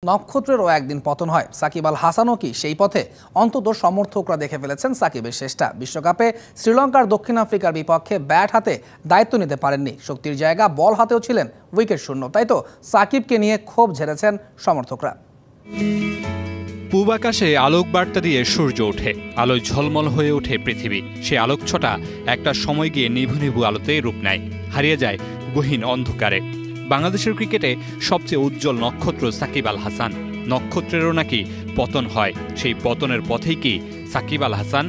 নক্ষত্রেরও একদিন পতন হয়। সাকিব আল হাসানও কি সেই পথে? অন্তত সমর্থকরা দেখে ফেলেছেন সাকিবের শেষটা। বিশ্বকাপে শ্রীলঙ্কার দক্ষিণ আফ্রিকার বিপক্ষে ব্যাট হাতে দায়িত্ব নিতে পারেননি। শক্তির জায়গা বল হাতেও ছিলেন উইকেট শূন্য। তাই তো সাকিবকে নিয়ে ক্ষোভ ঝেড়েছেন সমর্থকরা। পূব আকাশে আলোক বার্তা দিয়ে সূর্য ওঠে, আলোয় ঝলমল হয়ে ওঠে পৃথিবী। সে আলোকছটা একটা সময় গিয়ে নিভু নিভু আলোতে রূপ নেয়, হারিয়ে যায় গহীন অন্ধকারে। বাংলাদেশের ক্রিকেটে সবচেয়ে উজ্জ্বল নক্ষত্র সাকিব আল হাসান। নক্ষত্রেরও নাকি পতন হয়, সেই পতনের পথেই কি সাকিব আল হাসান?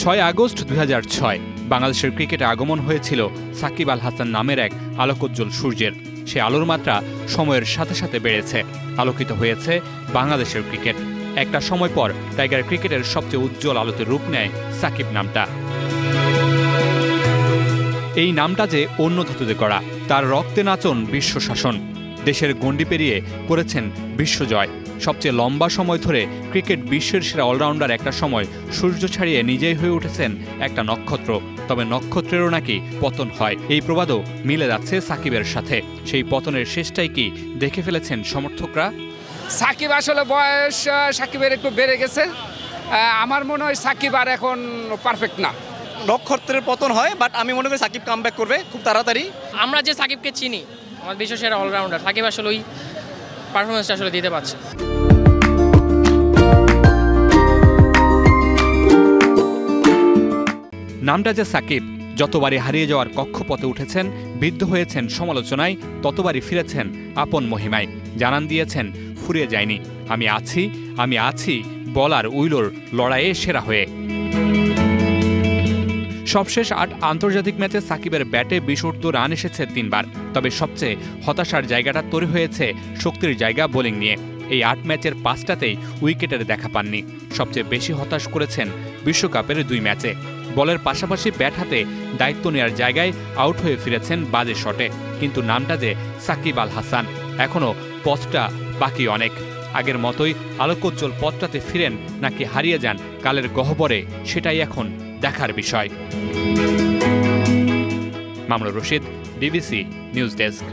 6 আগস্ট 2006 বাংলাদেশের ক্রিকেটে আগমন হয়েছিল সাকিব আল হাসান নামের এক আলোকোজ্জ্বল সূর্যের। সে আলোর মাত্রা সময়ের সাথে সাথে বেড়েছে, আলোকিত হয়েছে বাংলাদেশের ক্রিকেট। একটা সময় পর টাইগার ক্রিকেটের সবচেয়ে উজ্জ্বল আলোতে রূপ নেয় সাকিব নামটা। এই নামটা যে অন্য ধাতুতে করা, তার রক্তে নাচন বিশ্ব শাসন। দেশের গণ্ডি পেরিয়ে করেছেন বিশ্বজয়। সবচেয়ে লম্বা সময় ধরে ক্রিকেট বিশ্বের সেরা অলরাউন্ডার একটা সময় সূর্য ছাড়িয়ে নিজেই হয়ে উঠেছেন একটা নক্ষত্র। তবে নক্ষত্রেরও নাকি পতন হয়, এই প্রবাদও মিলে যাচ্ছে সাকিবের সাথে। সেই পতনের শেষটাই কি দেখে ফেলেছেন সমর্থকরা? সাকিব আসলে বয়স সাকিবের একটু বেড়ে গেছে। আমার মনে হয় সাকিব আর এখন পারফেক্ট না। নক্ষত্রের পতন হয়, বাট আমি মনে করি সাকিব কামব্যাক করবে খুব তাড়াতাড়ি। আমরা যে সাকিবকে চিনি, আমাদের বিশ্ব সেরা অলরাউন্ডার, সাকিব আসলে ওই পারফরমেন্সটা আসলে দিতে পারছে। নামটা যে সাকিব, যতবারই হারিয়ে যাওয়ার কক্ষপথে উঠেছেন, বিদ্ধ হয়েছেন সমালোচনায়, ততবারই ফিরেছেন আপন মহিমায়। জানান দিয়েছেন ফুরিয়ে যায়নি, আমি আছি বলার উইলোর লড়াইয়ে সেরা হয়ে। সবশেষ 8 আন্তর্জাতিক ম্যাচে সাকিবের ব্যাটে 20 রান এসেছে 3 বার। তবে সবচেয়ে হতাশার জায়গাটা তৈরি হয়েছে শক্তির জায়গা বোলিং নিয়ে। এই 8 ম্যাচের 5টাতেই উইকেটের দেখা পাননি। সবচেয়ে বেশি হতাশ করেছেন বিশ্বকাপের 2 ম্যাচে। বলের পাশাপাশি ব্যাট হাতে দায়িত্ব নেওয়ার জায়গায় আউট হয়ে ফিরেছেন বাজে শটে। কিন্তু নামটা যে সাকিব আল হাসান, এখনও পথটা বাকি অনেক। আগের মতোই আলোকোজ্জ্বল পথটাতে ফিরেন নাকি হারিয়ে যান কালের গহ্বরে, সেটাই এখন দেখার বিষয়। Mamunur Rashid, DBC news desk.